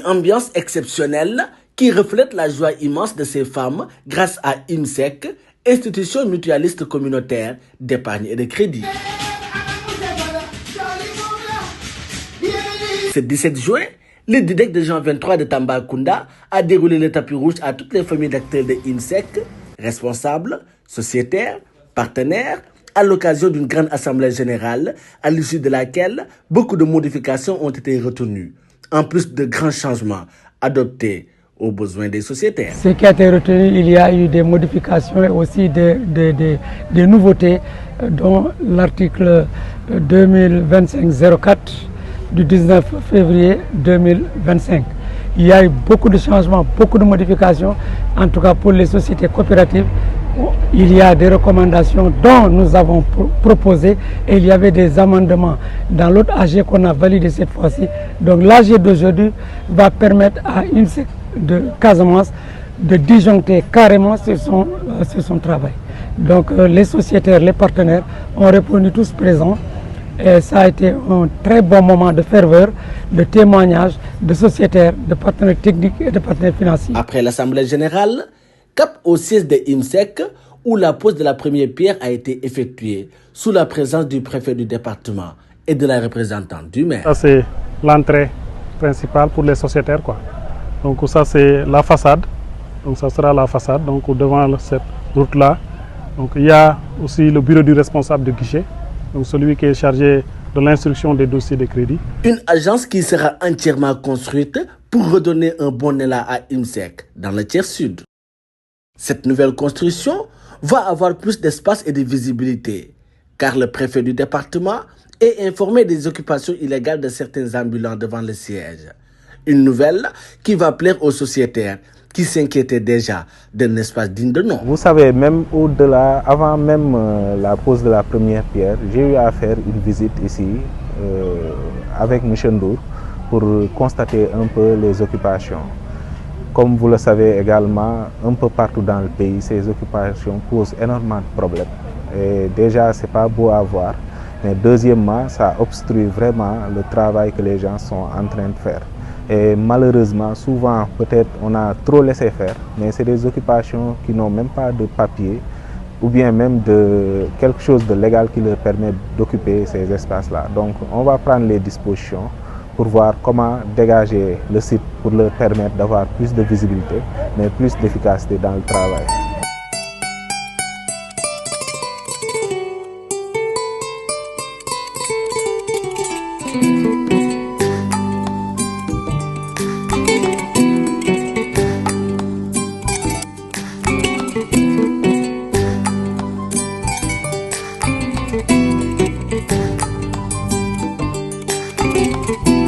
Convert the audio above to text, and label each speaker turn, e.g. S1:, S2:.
S1: ambiance exceptionnelle qui reflète la joie immense de ces femmes grâce à IMSEC, institution mutualiste communautaire d'épargne et de crédit. Ce 17 juin, le DIDEC de Jean 23 de Tambacounda a déroulé le tapis rouge à toutes les familles d'acteurs de IMSEC, responsables, sociétaires, partenaires, à l'occasion d'une grande assemblée générale, à l'issue de laquelle beaucoup de modifications ont été retenues, en plus de grands changements adoptés aux besoins des sociétaires.
S2: Ce qui a été retenu, il y a eu des modifications et aussi des nouveautés, dont l'article 2025-04 du 19 février 2025. Il y a eu beaucoup de changements, beaucoup de modifications, en tout cas pour les sociétés coopératives. Il y a des recommandations dont nous avons proposé et il y avait des amendements dans l'autre AG qu'on a validé cette fois-ci. Donc l'AG d'aujourd'hui va permettre à IMSEC de Casamance de disjoncter carrément sur son travail. Donc les sociétaires, les partenaires ont répondu tous présents. Et ça a été un très bon moment de ferveur, de témoignage, de sociétaires, de partenaires techniques et de partenaires financiers.
S1: Après l'Assemblée générale, cap au siège de IMSEC, où la pose de la première pierre a été effectuée sous la présence du préfet du département et de la représentante du maire.
S3: Ça, c'est l'entrée principale pour les sociétaires, quoi. Donc ça, c'est la façade. Donc ça sera la façade, donc devant cette route-là. Donc il y a aussi le bureau du responsable de guichet. Donc celui qui est chargé de l'instruction des dossiers de crédit.
S1: Une agence qui sera entièrement construite pour redonner un bon élan à IMSEC dans le tiers sud. Cette nouvelle construction va avoir plus d'espace et de visibilité, car le préfet du département est informé des occupations illégales de certains ambulants devant le siège. Une nouvelle qui va plaire aux sociétaires qui s'inquiétaient déjà d'un espace digne de nom.
S4: Vous savez, même au-delà, avant même la pose de la première pierre, j'ai eu à faire une visite ici avec M. Ndour pour constater un peu les occupations. Comme vous le savez également, un peu partout dans le pays, ces occupations posent énormément de problèmes. Et déjà, ce n'est pas beau à voir. Mais deuxièmement, ça obstrue vraiment le travail que les gens sont en train de faire. Et malheureusement, souvent, peut-être on a trop laissé faire, mais c'est des occupations qui n'ont même pas de papier ou bien même de quelque chose de légal qui leur permet d'occuper ces espaces-là. Donc, on va prendre les dispositions pour voir comment dégager le site pour leur permettre d'avoir plus de visibilité, mais plus d'efficacité dans le travail.